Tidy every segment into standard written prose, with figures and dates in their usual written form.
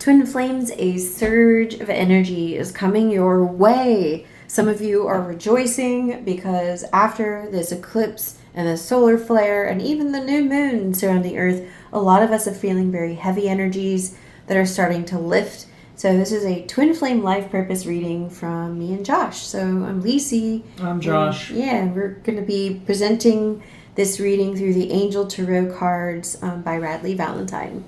Twin Flames, a surge of energy is coming your way. Some of you are rejoicing because after this eclipse and the solar flare and even the new moon surrounding Earth, a lot of us are feeling very heavy energies that are starting to lift. So this is a Twin Flame Life Purpose reading from me and Josh. So I'm Lacey. I'm Josh. We're going to be presenting this reading through the Angel Tarot cards by Radley Valentine.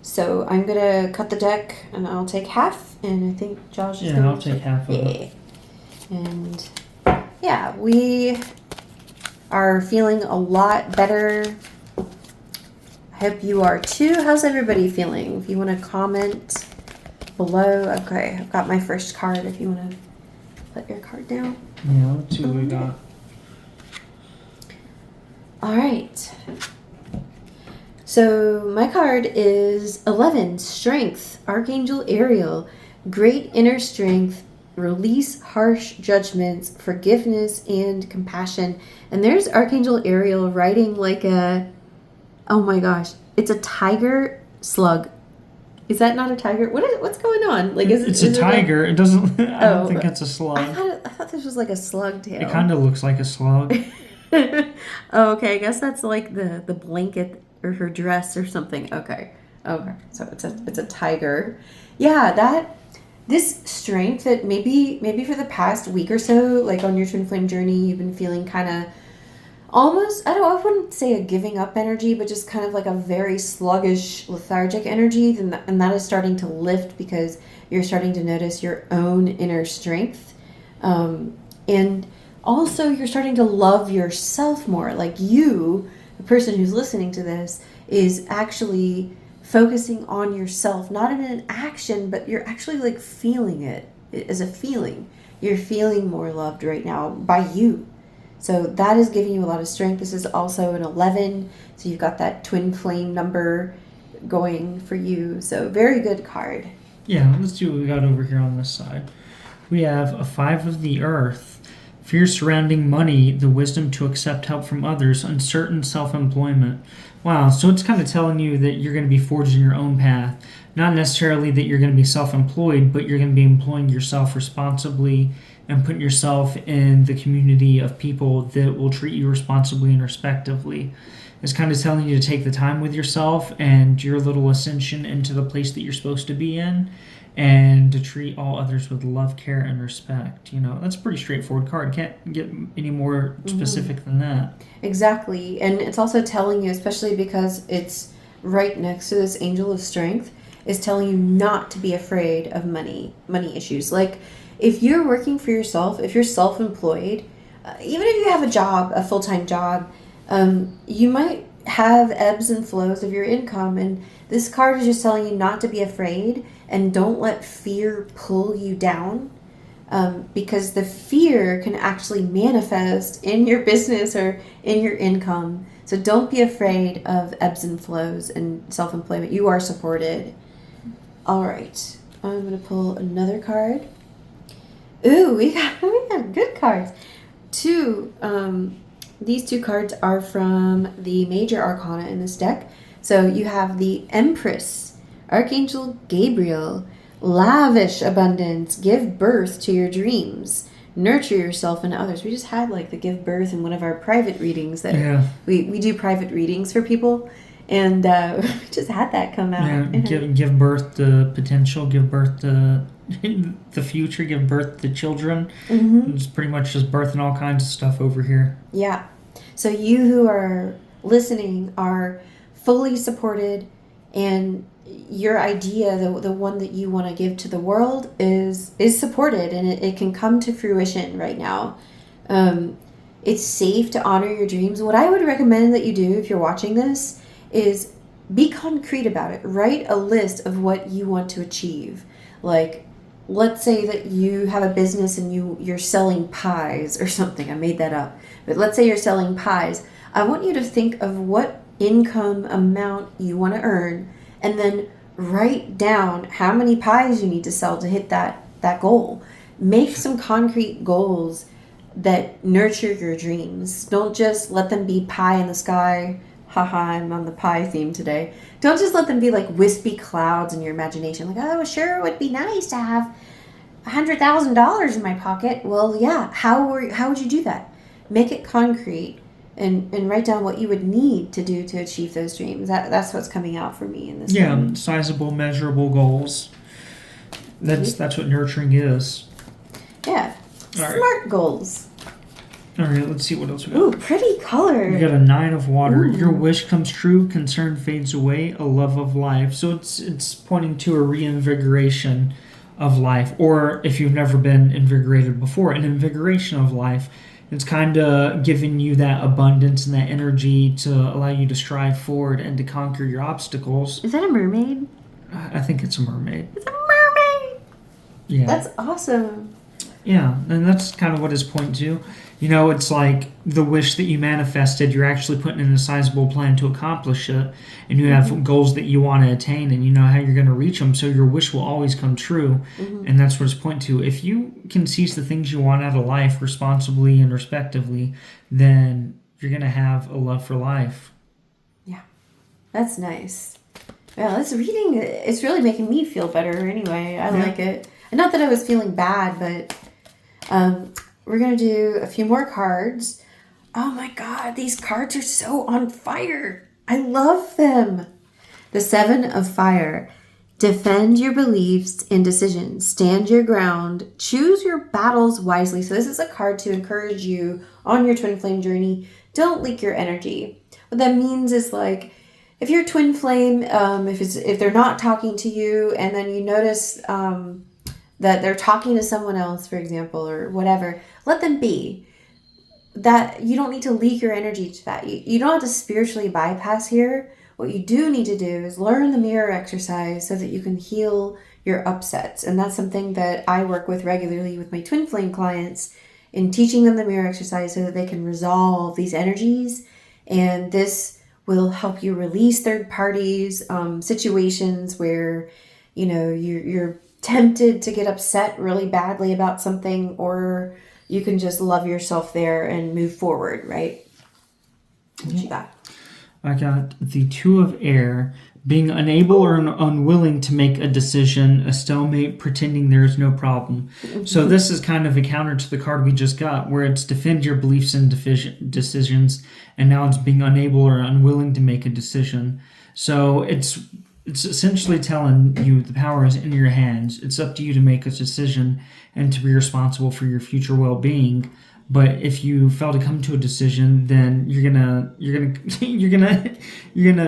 So I'm going to cut the deck, and I'll take half, and I think Josh is going to... I'll take half of it. And, we are feeling a lot better. I hope you are too. How's everybody feeling? If you want to comment below. Okay, I've got my first card if you want to put your card down. Yeah, let's see what we got. All right. So my card is 11, Strength, Archangel Ariel, great inner strength, release harsh judgments, forgiveness, and compassion. And there's Archangel Ariel riding like oh my gosh, it's a tiger slug. Is that not a tiger? What's going on? Like, It's a tiger. It doesn't. I don't think it's a slug. I thought this was like a slug tail. It kind of looks like a slug. Oh, okay. I guess that's like the blanket or her dress or something. Okay. So it's a tiger. Yeah, this strength that maybe for the past week or so, like on your twin flame journey, you've been feeling kind of almost, I wouldn't say a giving up energy, but just kind of like a very sluggish, lethargic energy. And that is starting to lift because you're starting to notice your own inner strength. And also you're starting to love yourself more. Like you, the person who's listening to this, is actually focusing on yourself, not in an action, but you're actually like feeling it as a feeling. You're feeling more loved right now by you. So that is giving you a lot of strength. This is also an 11. So you've got that twin flame number going for you. So very good card. Yeah, let's see what we got over here on this side. We have a 5 of the Earth. Fear surrounding money, the wisdom to accept help from others, uncertain self-employment. Wow, so it's kind of telling you that you're going to be forging your own path. Not necessarily that you're going to be self-employed, but you're going to be employing yourself responsibly and putting yourself in the community of people that will treat you responsibly and respectively. It's kind of telling you to take the time with yourself and your little ascension into the place that you're supposed to be in, and to treat all others with love, care, and respect. You know, that's a pretty straightforward card. Can't get any more specific than that. Exactly. And it's also telling you, especially because it's right next to this angel of strength, is telling you not to be afraid of money issues. Like, if you're working for yourself, if you're self-employed, even if you have a job, a full-time job, you might have ebbs and flows of your income. And this card is just telling you not to be afraid and don't let fear pull you down, because the fear can actually manifest in your business or in your income. So don't be afraid of ebbs and flows and self-employment. You are supported. All right. I'm going to pull another card. Ooh, we got good cards. These two cards are from the major arcana in this deck. So you have the Empress, Archangel Gabriel, lavish abundance, give birth to your dreams, nurture yourself and others. We just had like the give birth in one of our private readings that we do private readings for people. And we just had that come out. Yeah, give birth to potential, give birth to the future, give birth to children. It's pretty much just birthing all kinds of stuff over here. Yeah. So you who are listening are fully supported, and your idea, the one that you want to give to the world, is supported, and it can come to fruition right now. It's safe to honor your dreams. What I would recommend that you do if you're watching this is be concrete about it. Write a list of what you want to achieve. Like, let's say that you have a business and you're selling pies or something. I made that up. But let's say you're selling pies. I want you to think of what income amount you want to earn, and then write down how many pies you need to sell to hit that goal. Make some concrete goals that nurture your dreams. Don't just let them be pie in the sky, haha, I'm on the pie theme today. Don't just let them be like wispy clouds in your imagination. Like, oh, sure, it would be nice to have $100,000 in my pocket. Well, yeah. How would you do that? Make it concrete and write down what you would need to do to achieve those dreams. That's what's coming out for me in this. Yeah, one. sizable, measurable goals. That's what nurturing is. Yeah. All Smart right. goals. All right, let's see what else we got. Ooh, pretty color. We got a 9 of water. Ooh. Your wish comes true, concern fades away, a love of life. So it's pointing to a reinvigoration of life, or if you've never been invigorated before, an invigoration of life. It's kind of giving you that abundance and that energy to allow you to strive forward and to conquer your obstacles. Is that a mermaid? I think it's a mermaid. It's a mermaid. Yeah. That's awesome. Yeah, and that's kind of what it's pointing to. You know, it's like the wish that you manifested, you're actually putting in a sizable plan to accomplish it, and you have goals that you want to attain, and you know how you're going to reach them, so your wish will always come true, and that's what it's pointing to. If you can seize the things you want out of life responsibly and respectively, then you're going to have a love for life. Yeah, that's nice. Yeah, this reading, it's really making me feel better anyway. I like it. And not that I was feeling bad, but we're going to do a few more cards. Oh my God, these cards are so on fire. I love them. The 7 of Fire. Defend your beliefs and decisions. Stand your ground. Choose your battles wisely. So this is a card to encourage you on your twin flame journey. Don't leak your energy. What that means is like, if you're twin flame, if they're not talking to you, and then you notice that they're talking to someone else, for example, or whatever, let them be. That you don't need to leak your energy to that. You don't have to spiritually bypass here. What you do need to do is learn the mirror exercise so that you can heal your upsets. And that's something that I work with regularly with my twin flame clients, in teaching them the mirror exercise so that they can resolve these energies. And this will help you release third parties, situations where, you know, you're tempted to get upset really badly about something, or you can just love yourself there and move forward, right? What you got? I got the 2 of Air. Being unable or unwilling to make a decision, a stalemate, pretending there is no problem. So this is kind of a counter to the card we just got, where it's defend your beliefs and decisions, and now it's being unable or unwilling to make a decision. So it's essentially telling you the power is in your hands. It's up to you to make a decision and to be responsible for your future well-being. But if you fail to come to a decision, then you're gonna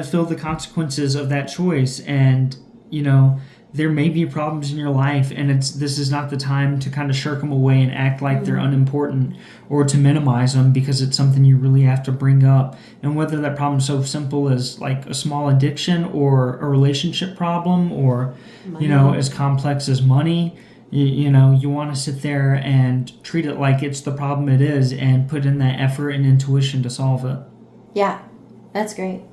feel the consequences of that choice. And you know, there may be problems in your life, and this is not the time to kind of shirk them away and act like they're unimportant, or to minimize them, because it's something you really have to bring up. And whether that problem is so simple as like a small addiction, or a relationship problem, or money, you know, as complex as money, you know, you want to sit there and treat it like it's the problem it is, and put in that effort and intuition to solve it. Yeah, that's great.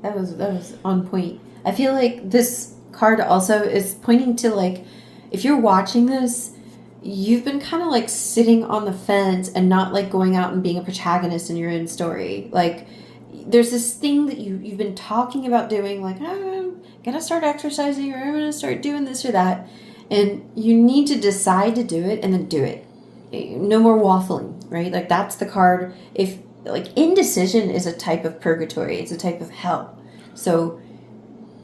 That was on point. I feel like this card also is pointing to, like, if you're watching this, you've been kind of like sitting on the fence and not like going out and being a protagonist in your own story. Like, there's this thing that you've been talking about doing, like, oh, I'm gonna start exercising, or I'm gonna start doing this or that, and you need to decide to do it and then do it. No more waffling, right? Like, that's the card. If like, indecision is a type of purgatory, it's a type of hell. So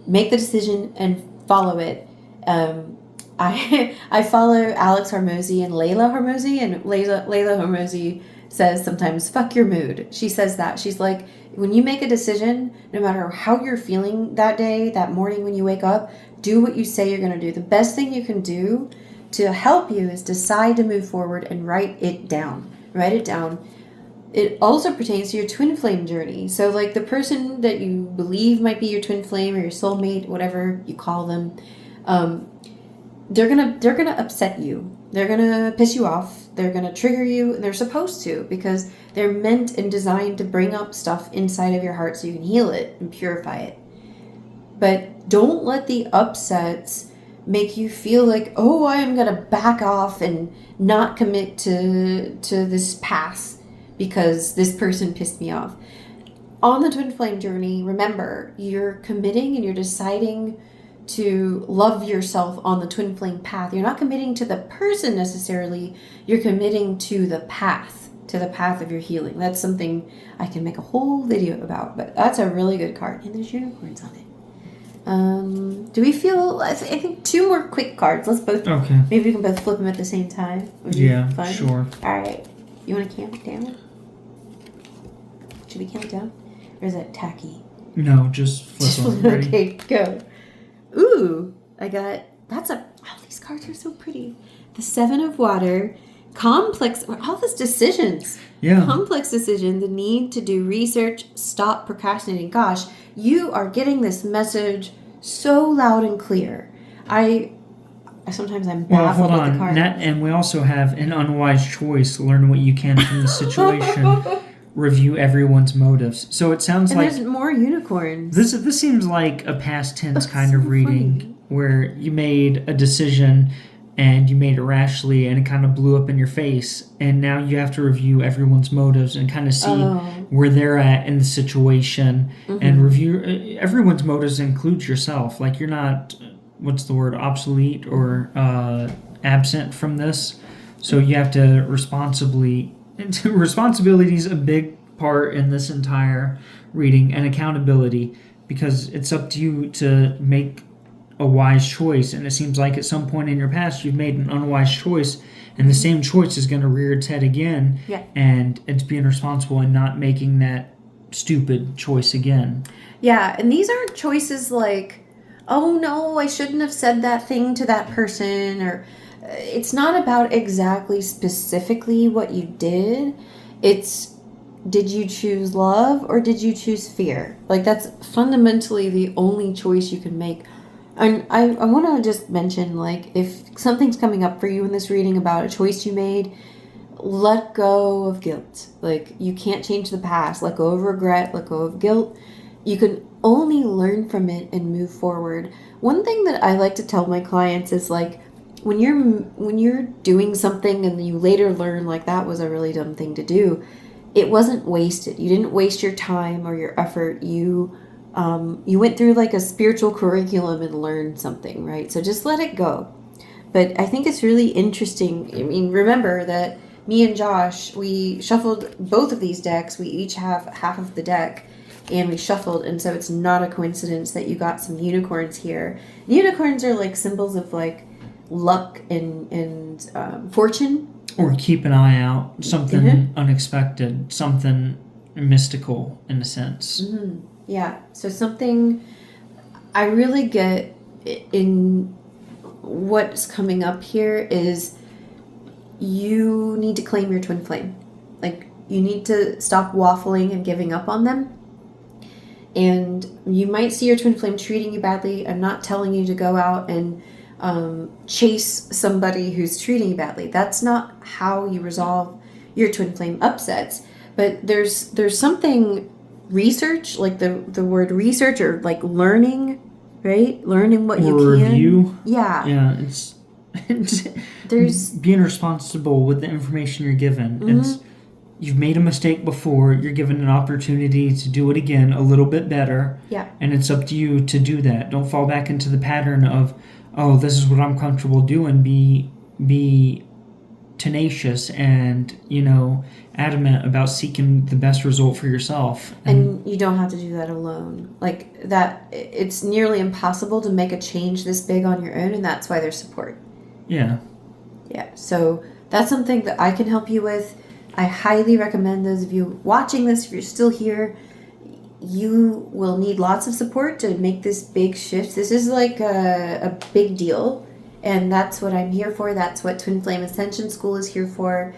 make the decision and follow it. I follow Alex Hormozy and Layla Hormozy, and Layla Hormozy says sometimes, fuck your mood. She says that. She's like, when you make a decision, no matter how you're feeling that day, that morning when you wake up, do what you say you're going to do. The best thing you can do to help you is decide to move forward and write it down. Write it down. It also pertains to your twin flame journey. So, like, the person that you believe might be your twin flame or your soulmate, whatever you call them, they're gonna upset you. They're gonna piss you off. They're gonna trigger you, and they're supposed to, because they're meant and designed to bring up stuff inside of your heart so you can heal it and purify it. But don't let the upsets make you feel like, oh, I am gonna back off and not commit to this path because this person pissed me off. on the twin flame journey, remember, you're committing and you're deciding to love yourself on the twin flame path. You're not committing to the person necessarily. You're committing to the path of your healing. That's something I can make a whole video about, but that's a really good card. And there's unicorns on it. Do we feel, I think 2 more quick cards. Let's both, Okay. maybe we can both flip them at the same time. Would be Yeah, fun? sure. All right. You want to count down? Should we count down? Or is that tacky? No, just flip them. Ready? Okay, go. Ooh, these cards are so pretty. The 7 of Water, complex, all these decisions. Yeah. Complex decision, the need to do research, stop procrastinating. Gosh, you are getting this message so loud and clear. Sometimes I'm Well, baffled hold with the on. cards. And we also have an unwise choice. Learn what you can from the situation. Review everyone's motives. So it sounds And like there's more unicorns. this seems like a past tense That's kind of so reading funny. where you made a decision and you made it rashly and it kind of blew up in your face, and now you have to review everyone's motives and kind of see where they're at in the situation. And review everyone's motives includes yourself. Like, you're not, what's the word, obsolete or absent from this. So you have to responsibility is a big part in this entire reading, and accountability, because it's up to you to make a wise choice. And it seems like at some point in your past you've made an unwise choice, and the same choice is going to rear its head again. Yeah. And it's being responsible and not making that stupid choice again. Yeah, and these aren't choices like, oh no, I shouldn't have said that thing to that person, or it's not about exactly specifically what you did. It's, did you choose love or did you choose fear? Like, that's fundamentally the only choice you can make. And I want to just mention, like, if something's coming up for you in this reading about a choice you made, let go of guilt. Like, you can't change the past. Let go of regret, let go of guilt. You can only learn from it and move forward. One thing that I like to tell my clients is, like, when you're doing something and you later learn, like, that was a really dumb thing to do, it wasn't wasted. You didn't waste your time or your effort. You went through like a spiritual curriculum and learned something, right? So just let it go. But I think it's really interesting. I mean, remember that me and Josh, we shuffled both of these decks. We each have half of the deck, and we shuffled, and so it's not a coincidence that you got some unicorns here. Unicorns are like symbols of like luck and fortune. Or keep an eye out, something unexpected, something mystical in a sense. Yeah, so something I really get in what's coming up here is you need to claim your twin flame. Like, you need to stop waffling and giving up on them. And you might see your twin flame treating you badly. I'm not telling you to go out and chase somebody who's treating you badly. That's not how you resolve your twin flame upsets. But there's something research, like the word research, or like learning, right? Learning what you can. Review. Yeah. It's There's being responsible with the information you're given. It's, you've made a mistake before, you're given an opportunity to do it again a little bit better. Yeah. And it's up to you to do that. Don't fall back into the pattern of, oh, this is what I'm comfortable doing. Be tenacious and, adamant about seeking the best result for yourself. And you don't have to do that alone. Like, that, it's nearly impossible to make a change this big on your own, and that's why there's support. Yeah. Yeah, so that's something that I can help you with. I highly recommend those of you watching this, if you're still here, you will need lots of support to make this big shift. This is like a big deal, and that's what I'm here for. That's what Twin Flame Ascension School is here for.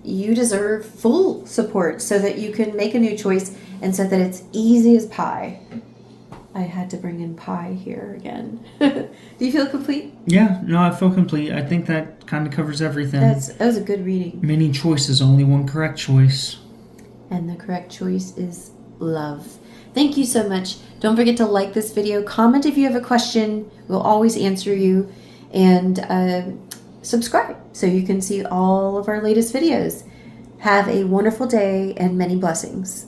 You deserve full support so that you can make a new choice and so that it's easy as pie. I had to bring in pie here again. Do you feel complete? Yeah, no, I feel complete. I think that kind of covers everything. That was a good reading. Many choices, only one correct choice. And the correct choice is love. Thank you so much. Don't forget to like this video. Comment if you have a question. We'll always answer you. And subscribe so you can see all of our latest videos. Have a wonderful day and many blessings.